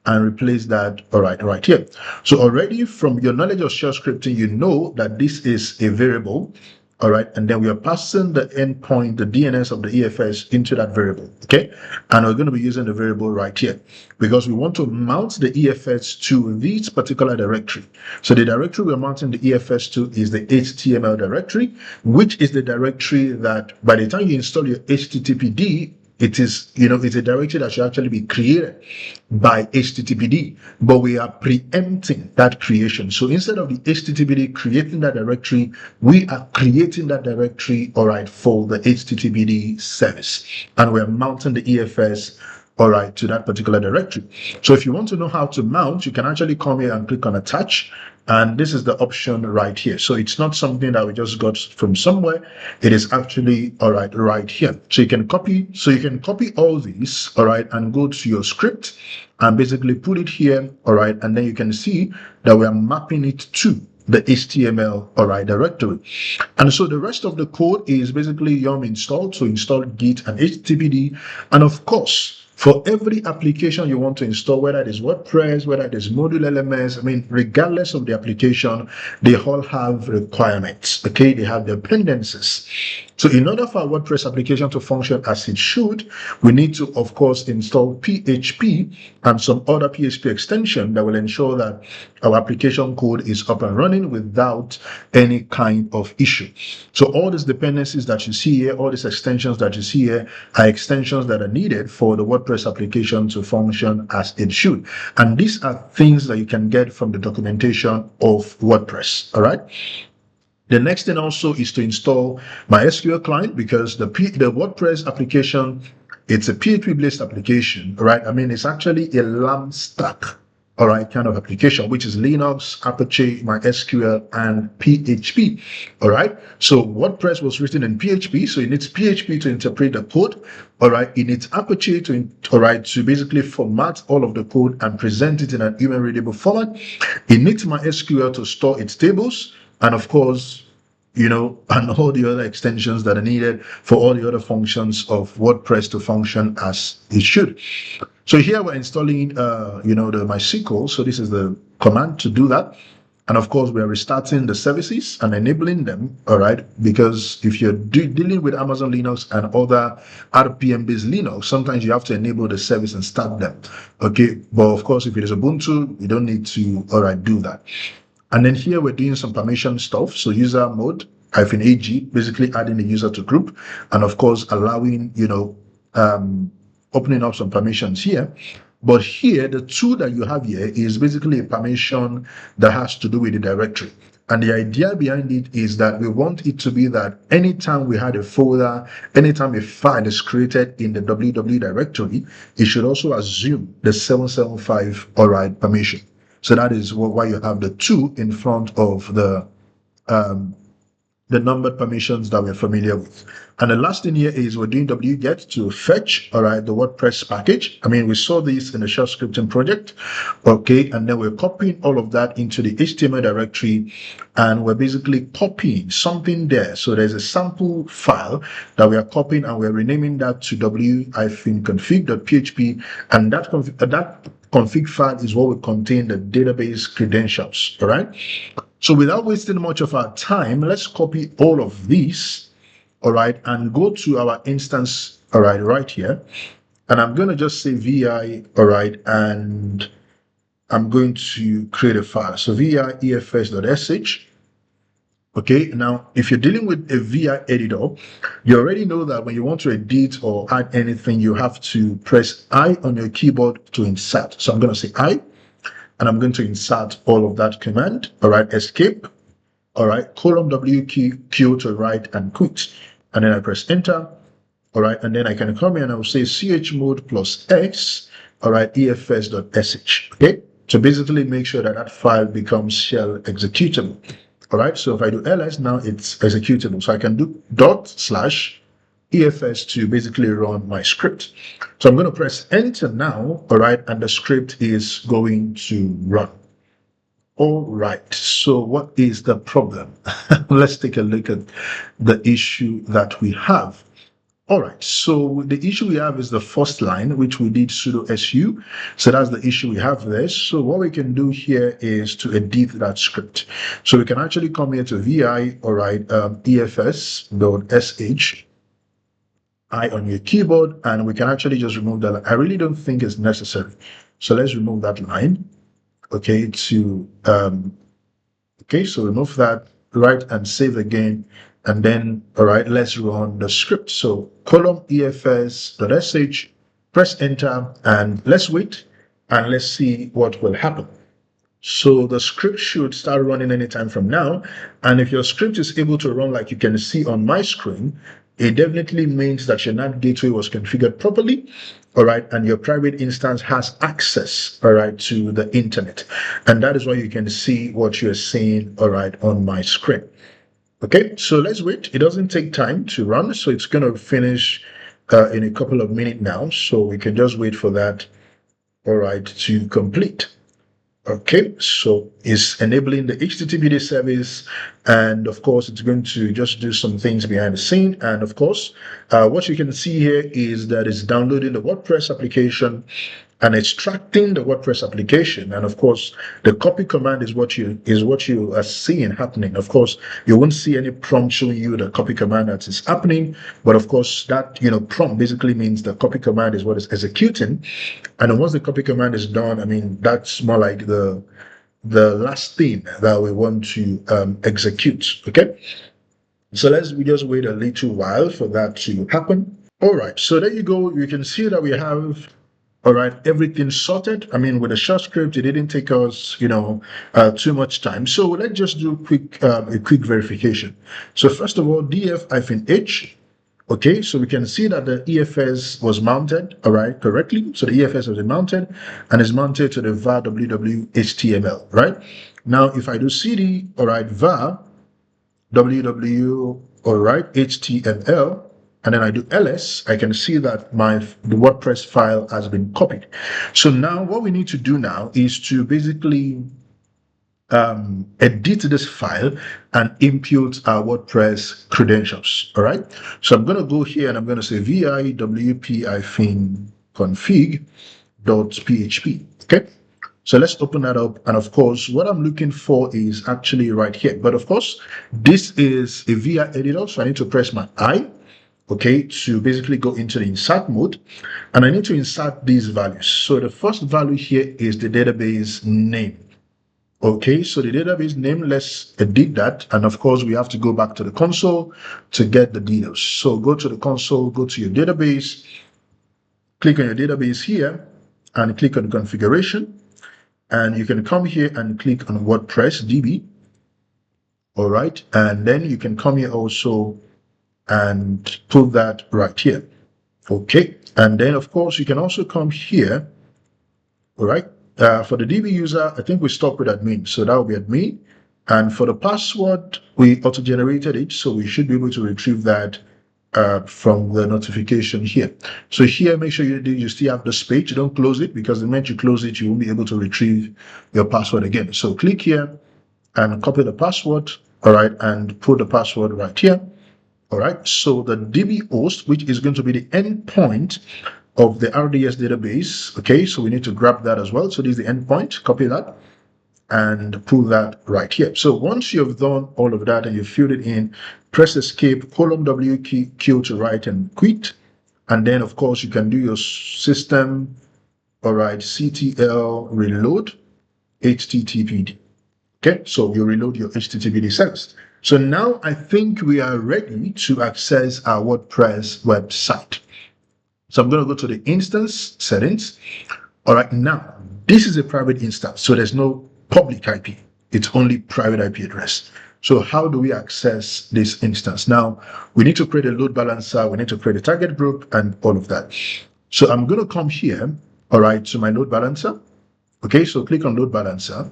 and replace that right here. So already from your knowledge of shell scripting, you know that this is a variable all right, and then we are passing the endpoint, the DNS of the EFS into that variable, okay? And we're going to be using the variable right here because we want to mount the EFS to this particular directory. So the directory we're mounting the EFS to is the HTML directory, which is the directory that by the time you install your HTTPD, it is, it's a directory that should actually be created by HTTPD, but we are preempting that creation. So instead of the HTTPD creating that directory, we are creating that directory, all right, for the HTTPD service. And we're mounting the EFS, all right, to that particular directory. So if you want to know how to mount, you can actually come here and click on attach. And this is the option right here. So it's not something that we just got from somewhere. It is actually, all right here. So you can copy all these, all right, and go to your script and basically put it here, all right, and then you can see that we are mapping it to the HTML, all right, directory. And so the rest of the code is basically yum install to install Git and HTTPD. And of course, for every application you want to install, whether it is WordPress, whether it is module LMS, I mean, regardless of the application, they all have requirements, okay? They have dependencies. So in order for our WordPress application to function as it should, we need to, of course, install PHP and some other PHP extension that will ensure that our application code is up and running without any kind of issue. So all these dependencies that you see here, all these extensions that you see here are extensions that are needed for the WordPress application to function as it should. And these are things that you can get from the documentation of WordPress, all right? The next thing also is to install MySQL client because the WordPress application, it's a PHP-based application, right? I mean, it's actually a LAMP stack, all right, kind of application, which is Linux, Apache, MySQL, and PHP, all right? So WordPress was written in PHP, so it needs PHP to interpret the code, all right? It needs Apache to basically format all of the code and present it in an human-readable format. It needs MySQL to store its tables, and of course, and all the other extensions that are needed for all the other functions of WordPress to function as it should. So here we're installing, the MySQL. So this is the command to do that. And of course, we are restarting the services and enabling them, all right? Because if you're dealing with Amazon Linux and other RPM-based Linux, sometimes you have to enable the service and start them, okay? But of course, if it is Ubuntu, you don't need to, all right, do that. And then here we're doing some permission stuff. So user mode -AG, basically adding the user to group, and of course allowing, opening up some permissions here. But here, the tool that you have here is basically a permission that has to do with the directory. And the idea behind it is that we want it to be that anytime we had a folder, anytime a file is created in the www directory, it should also assume the 775, all right, permission. So that is why you have the 2 in front of the numbered permissions that we're familiar with. And the last thing here is we're doing wget to fetch, all right, the WordPress package. I mean, we saw this in the shell scripting project, okay, and then we're copying all of that into the HTML directory, and we're basically copying something there. So there's a sample file that we are copying, and we're renaming that to w-config.php, and that config file is what will contain the database credentials, all right? So without wasting much of our time, let's copy all of these, all right, and go to our instance, all right, right here. And I'm going to just say vi, all right, and I'm going to create a file. So vi efs.sh. Okay, now if you're dealing with a VI editor, you already know that when you want to edit or add anything, you have to press I on your keyboard to insert. So I'm going to say I, and I'm going to insert all of that command, all right, escape, all right, :W Q to write and quit. And then I press enter, all right, and then I can come here and I will say chmod +x, all right, efs.sh, okay, to basically make sure that that file becomes shell executable. All right, so if I do ls, now it's executable. So I can do /efs to basically run my script. So I'm going to press enter now, all right, and the script is going to run. All right, so what is the problem? Let's take a look at the issue that we have. All right, so the issue we have is the first line, which we did sudo su. So that's the issue we have there. So what we can do here is to edit that script. So we can actually come here to vi, all right, efs.sh I on your keyboard, and we can actually just remove that. I really don't think it's necessary. So let's remove that line. Okay, so remove that, right, and save again. And then, all right, let's run the script. So column efs.sh, press enter, and let's wait, and let's see what will happen. So the script should start running anytime from now. And if your script is able to run like you can see on my screen, it definitely means that your NAT gateway was configured properly, all right, and your private instance has access, all right, to the internet. And that is why you can see what you're seeing, all right, on my screen. Okay, so let's wait. It doesn't take time to run, so it's going to finish in a couple of minutes now. So we can just wait for that, all right, to complete. Okay, so it's enabling the HTTPD service, and of course, it's going to just do some things behind the scene. And of course, what you can see here is that it's downloading the WordPress application and extracting the WordPress application. And of course, the copy command is what you are seeing happening. Of course, you won't see any prompt showing you the copy command that is happening, but of course, that prompt basically means the copy command is what is executing. And once the copy command is done, I mean, that's more like the last thing that we want to execute. Okay, so we just wait a little while for that to happen. All right, so there you go. You can see that we have, all right, everything sorted. I mean, with a short script, it didn't take us, too much time. So let's just do a quick verification. So first of all, df-h. Okay, so we can see that the EFS was mounted, all right, correctly. So the EFS was mounted and is mounted to the var www HTML, right? Now, if I do cd, all right, var www, all right, HTML, and then I do ls, I can see that the WordPress file has been copied. So now what we need to do now is to basically edit this file and impute our WordPress credentials. All right. So I'm going to go here and I'm going to say vi-wp-config.php. Okay. So let's open that up. And of course, what I'm looking for is actually right here. But of course, this is a VI editor. So I need to press my I, okay, to basically go into the insert mode. And I need to insert these values. So the first value here is the database name. Okay, so the database name, let's edit that. And of course, we have to go back to the console to get the details. So go to the console, go to your database, click on your database here, and click on configuration. And you can come here and click on WordPress DB. All right, and then you can come here also and put that right here. Okay, and then of course, you can also come here. All right. For the DB user, I think we stop with admin. So that will be admin. And for the password, we auto-generated it. So we should be able to retrieve that from the notification here. So here, make sure you still have this page. Don't close it, because the moment you close it, you won't be able to retrieve your password again. So click here and copy the password. All right. And put the password right here. All right. So the DB host, which is going to be the endpoint of the RDS database. Okay, so we need to grab that as well. So this is the endpoint, copy that and pull that right here. So once you've done all of that and you filled it in, press escape, W key to write and quit. And then of course you can do your system, all right, CTL reload HTTPD. Okay, so you reload your HTTPD service. So now I think we are ready to access our WordPress website. So I'm going to go to the instance settings. All right, now this is a private instance, so there's no public IP. It's only private IP address. So how do we access this instance? Now we need to create a load balancer. We need to create a target group and all of that. So I'm going to come here, all right, to my load balancer. Okay, so click on load balancer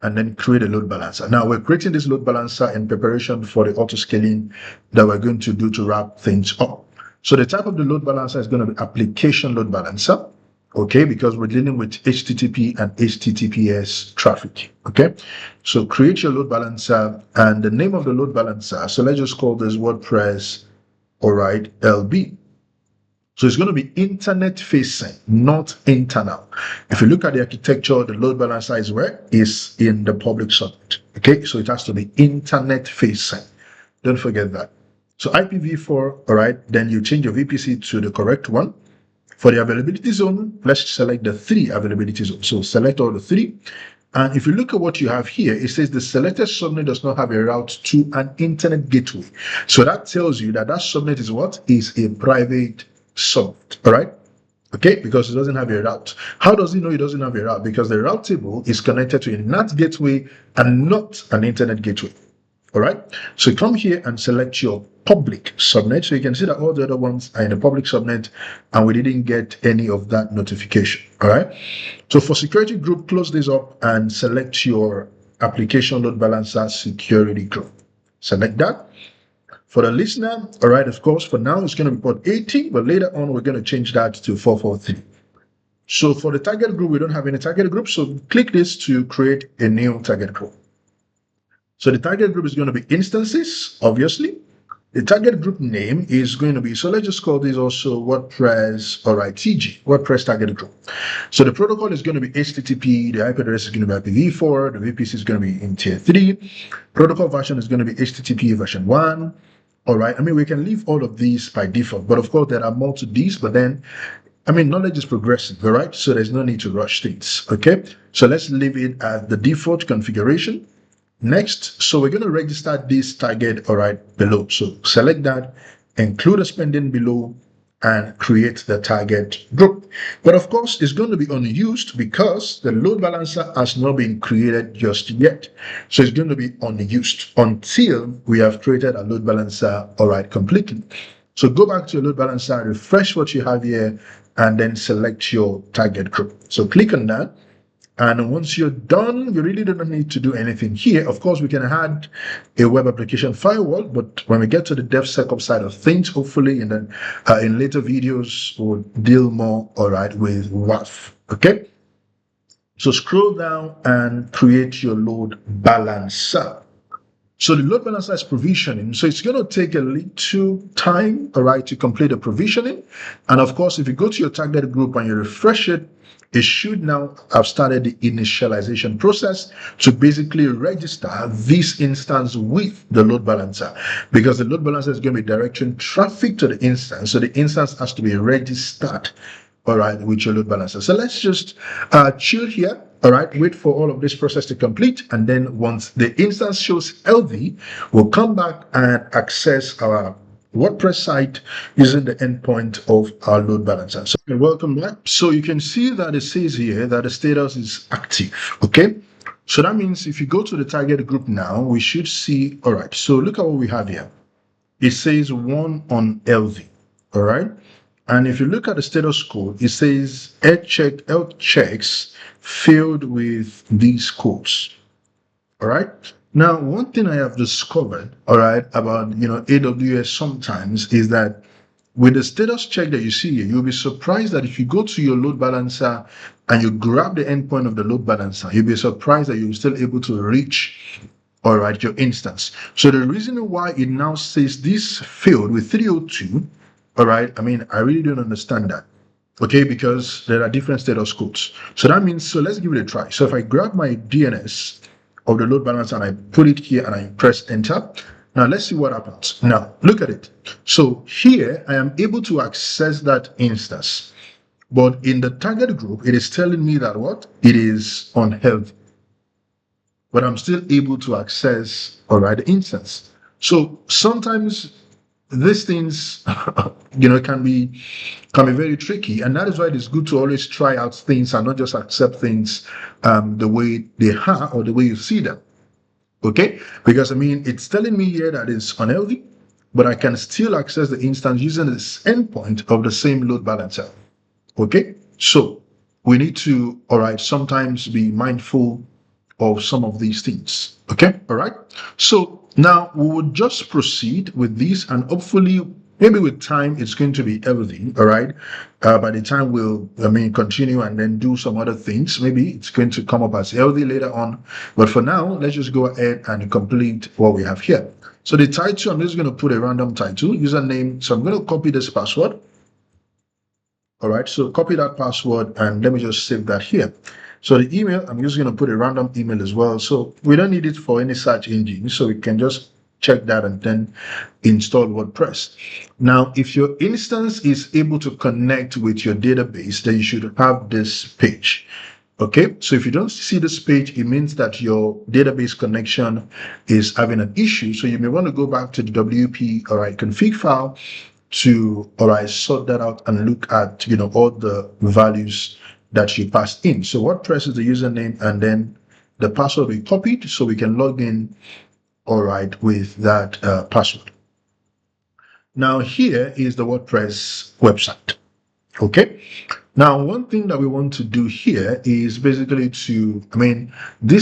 and then create a load balancer. Now we're creating this load balancer in preparation for the auto scaling that we're going to do to wrap things up. So the type of the load balancer is going to be application load balancer, okay, because we're dealing with HTTP and HTTPS traffic, okay? So create your load balancer and the name of the load balancer. So let's just call this WordPress, all right, LB, So it's going to be internet facing, not internal. If you look at the architecture, the load balancer is where? Is in the public subnet. Okay, so it has to be internet facing. Don't forget that. So IPv4, all right, then you change your VPC to the correct one. For the availability zone, let's select the 3 availability zones. So select all the 3. And if you look at what you have here, it says the selected subnet does not have a route to an internet gateway. So that tells you that that subnet is what? Is a private subnet, all right? Okay, because it doesn't have a route. How does it know it doesn't have a route? Because the route table is connected to a NAT gateway and not an internet gateway. All right, so come here and select your public subnet. So you can see that all the other ones are in the public subnet and we didn't get any of that notification. All right, so for security group, close this up and select your application load balancer security group. Select that. For the listener, all right, of course, for now it's going to be port 80, but later on we're going to change that to 443. So for the target group, we don't have any target group. So click this to create a new target group. So the target group is going to be instances, obviously. The target group name is going to be, so let's just call this also WordPress, all right, TG, WordPress target group. So the protocol is going to be HTTP, the IP address is going to be IPv4, the VPC is going to be in tier 3, protocol version is going to be HTTP version 1, all right. I mean, we can leave all of these by default, but of course there are more to these, but then I mean, knowledge is progressive, all right? So there's no need to rush things, okay? So let's leave it at the default configuration. Next, so we're going to register this target, all right, below. So select that, include a spending below, and create the target group. But of course, it's going to be unused because the load balancer has not been created just yet. So it's going to be unused until we have created a load balancer, all right, completely. So go back to your load balancer, refresh what you have here, and then select your target group. So click on that. And once you're done, you really don't need to do anything here. Of course, we can add a web application firewall, but when we get to the DevSecOps side of things, hopefully in later videos, we'll deal more, all right, with WAF, okay? So scroll down and create your load balancer. So the load balancer is provisioning. So it's going to take a little time, all right, to complete the provisioning. And of course, if you go to your target group and you refresh it, it should now have started the initialization process to basically register this instance with the load balancer, because the load balancer is going to be directing traffic to the instance. So the instance has to be registered, all right, with your load balancer. So let's just chill here, all right, wait for all of this process to complete. And then once the instance shows healthy, we'll come back and access our WordPress site using the endpoint of our load balancer. So welcome back. So you can see that it says here that the status is active. Okay. So that means if you go to the target group now, we should see, all right. So look at what we have here. It says 1 on LV. All right. And if you look at the status code, it says health checks failed with these codes. All right. Now, one thing I have discovered, all right, about, AWS sometimes is that with the status check that you see here, you'll be surprised that if you go to your load balancer and you grab the endpoint of the load balancer, you'll be surprised that you're still able to reach, all right, your instance. So the reason why it now says this failed with 302, all right, I mean, I really don't understand that. Okay, because there are different status codes. So that means, so let's give it a try. So if I grab my DNS of the load balancer and I put it here and I press enter. Now let's see what happens. Now look at it. So here I am able to access that instance, but in the target group, it is telling me that what? It is unhealthy, but I'm still able to access, all right, the instance. So sometimes these things, can be very tricky, and that is why it is good to always try out things and not just accept things the way they are or the way you see them. Okay, because I mean, it's telling me here that it's unhealthy, but I can still access the instance using this endpoint of the same load balancer. Okay, so we need to, all right, sometimes be mindful of some of these things. Okay, all right. So now we would just proceed with this, and hopefully, maybe with time, it's going to be healthy. All right. By the time we'll, continue and then do some other things, maybe it's going to come up as healthy later on. But for now, let's just go ahead and complete what we have here. So the title, I'm just going to put a random title, username. So I'm going to copy this password. All right, so copy that password and let me just save that here. So the email, I'm just going to put a random email as well. So we don't need it for any search engine. So we can just check that and then install WordPress. Now, if your instance is able to connect with your database, then you should have this page. Okay, so if you don't see this page, it means that your database connection is having an issue. So you may want to go back to the WP, all right, config file to, all right, sort that out and look at, all the values that you passed in. So WordPress is the username and then the password we copied so we can log in, all right, with that password. Now here is the WordPress website. Okay. Now, one thing that we want to do here is basically this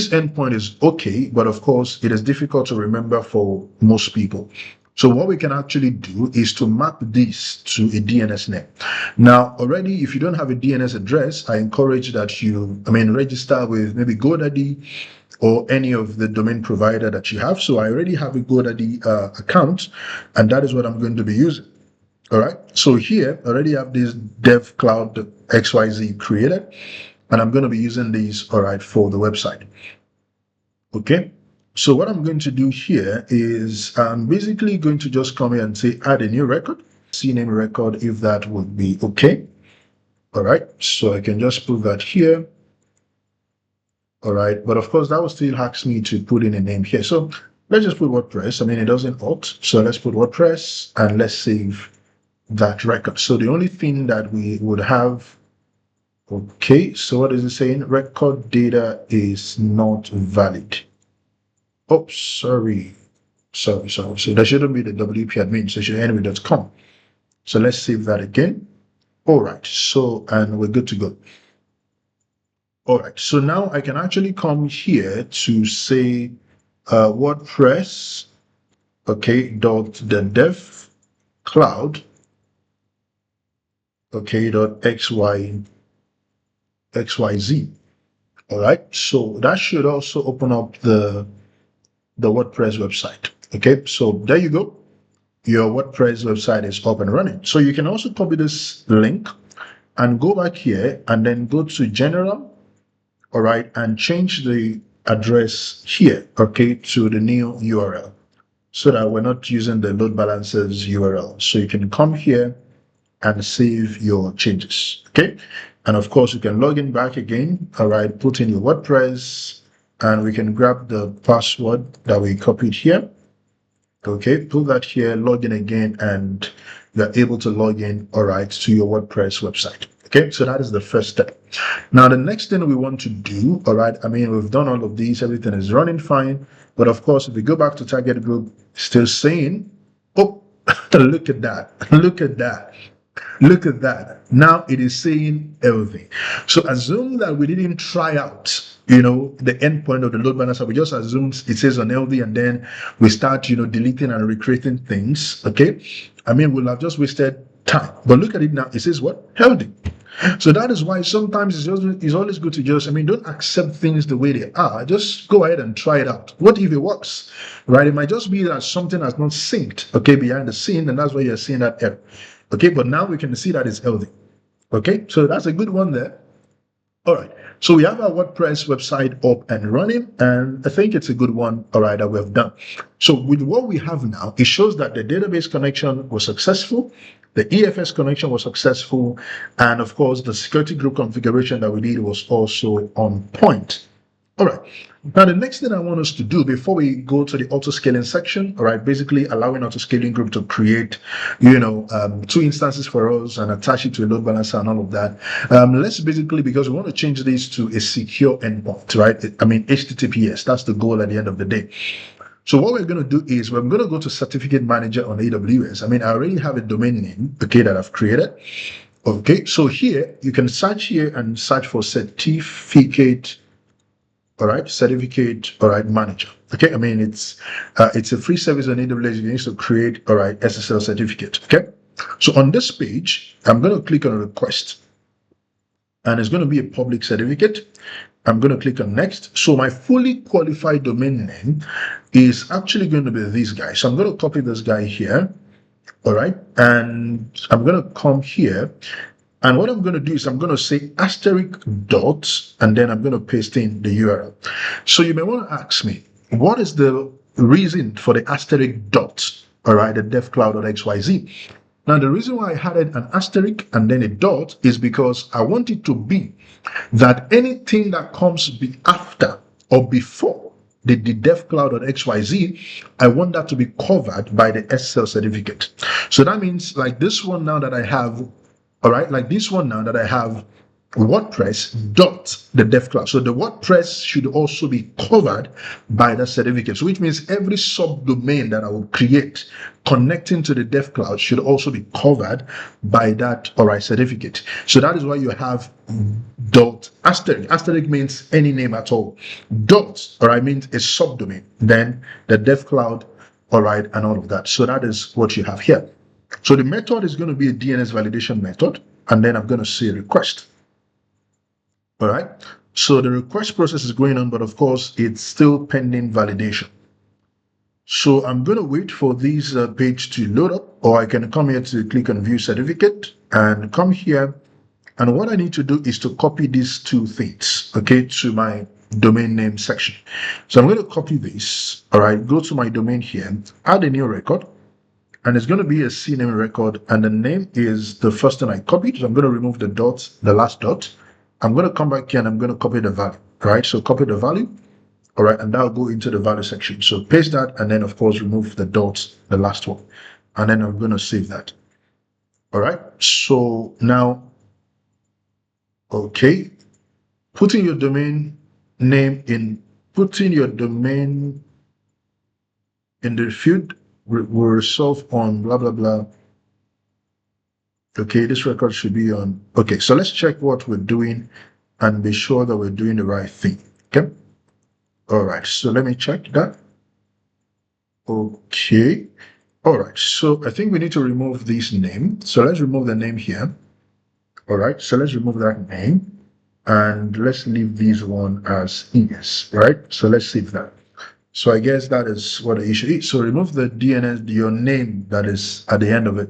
endpoint is okay, but of course it is difficult to remember for most people. So what we can actually do is to map this to a DNS name. Now, already, if you don't have a DNS address, I encourage that you, register with maybe GoDaddy or any of the domain provider that you have. So I already have a GoDaddy account, and that is what I'm going to be using. All right, so here I already have this dev cloud XYZ created, and I'm going to be using these, all right, for the website. Okay, so what I'm going to do here is I'm basically going to just come here and say add a new record, CNAME record, if that would be okay. All right, so I can just put that here. All right, but of course that will still ask me to put in a name here. So let's just put WordPress. It doesn't alt, so let's put WordPress and let's save that record. So the only thing that we would have, okay, so what is it saying? Record data is not valid. Oh, sorry. So that shouldn't be the WP admin, so it should end with .com. So let's save that again. All right, so, and we're good to go. All right, so now I can actually come here to say WordPress, okay, dot the dev cloud, okay, dot xyz. All right, so that should also open up the WordPress website. Okay, so there you go. Your WordPress website is up and running. So you can also copy this link and go back here and then go to general, all right, and change the address here, okay, to the new URL so that we're not using the load balancers URL. So you can come here and save your changes, okay? And of course, you can log in back again, all right, put in your WordPress, and we can grab the password that we copied here, okay, put that here, log in again, and you're able to log in, all right, to your WordPress website. Okay, so that is the first step. Now, the next thing we want to do, all right, we've done all of these, everything is running fine, but of course, if we go back to target group, still saying, oh, look at that, look at that. Look at that. Now it is saying everything. So assume that we didn't try out, the endpoint of the load balancer. We just assume it says unhealthy and then we start, deleting and recreating things. Okay. We'll have just wasted time. But look at it now. It says what? Healthy. So that is why sometimes it's always good to just, don't accept things the way they are. Just go ahead and try it out. What if it works, right? It might just be that something has not synced, okay, behind the scene, and that's why you're seeing that error. Okay, but now we can see that it's healthy. Okay, so that's a good one there. All right, so we have our WordPress website up and running, and I think it's a good one, all right, that we have done. So with what we have now, it shows that the database connection was successful, the EFS connection was successful, and of course, the security group configuration that we did was also on point. All right. Now, the next thing I want us to do before we go to the auto-scaling section, all right, basically allowing auto-scaling group to create, two instances for us and attach it to a load balancer and all of that. Let's basically, because we want to change this to a secure endpoint, right? HTTPS, that's the goal at the end of the day. So what we're going to do is we're going to go to Certificate Manager on AWS. I already have a domain name, okay, that I've created. Okay, so here you can search here and search for certificate. All right, certificate, all right, manager. Okay, it's a free service on AWS. You need to create, all right, SSL certificate. Okay, so on this page, I'm going to click on request, and it's going to be a public certificate. I'm going to click on next. So my fully qualified domain name is actually going to be this guy. So I'm going to copy this guy here. All right, and I'm going to come here. And what I'm going to do is I'm going to say asterisk dots, and then I'm going to paste in the URL. So you may want to ask me, what is the reason for the asterisk dots? All right, the devcloud.xyz. Now, the reason why I added an asterisk and then a dot is because I want it to be that anything that comes after or before the devcloud.xyz, I want that to be covered by the SSL certificate. So that means like this one now that I have, all right, like this one now that I have WordPress dot the devcloud. So the WordPress should also be covered by the certificate. So which means every subdomain that I will create connecting to the devcloud should also be covered by that, all right, certificate. So that is why you have dot asterisk. Asterisk means any name at all. Dot, all right, means a subdomain. Then the devcloud, all right, and all of that. So that is what you have here. So the method is going to be a DNS validation method, and then I'm going to say request. All right. So the request process is going on, but of course, it's still pending validation. So I'm going to wait for this page to load up, or I can come here to click on view certificate and come here. And what I need to do is to copy these two things, okay, to my domain name section. So I'm going to copy this. All right. Go to my domain here, add a new record. And it's going to be a CNAME record, and the name is the first thing I copied. So I'm going to remove the dot, the last dot. I'm going to come back here and I'm going to copy the value, right? So copy the value, all right, and that'll go into the value section. So paste that, and then of course remove the dots, the last one, and then I'm going to save that. All right. So now, okay, putting your domain name in, putting your domain in the field will resolve on blah blah blah. Okay, this record should be on. Okay, so let's check what we're doing and be sure that we're doing the right thing. Okay. All right, so let me check that. Okay. All right, so I think we need to remove this name. So let's remove the name here. All right, so let's remove that name and let's leave this one as ES, right? So let's save that. So I guess that is what the issue is. So remove the DNS, your name that is at the end of it.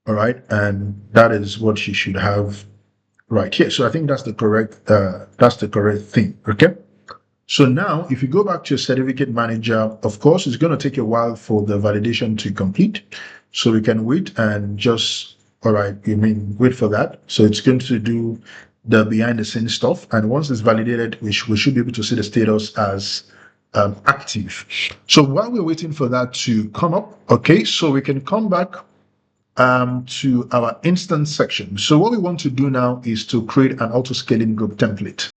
All right, and that is what you should have right here. So I think that's the correct thing. Okay. So now, if you go back to your certificate manager, of course, it's going to take a while for the validation to complete. So we can wait and just, all right, wait for that. So it's going to do the behind the scenes stuff. And once it's validated, we should be able to see the status as active. So while we're waiting for that to come up, okay, so we can come back to our instance section. So what we want to do now is to create an auto-scaling group template.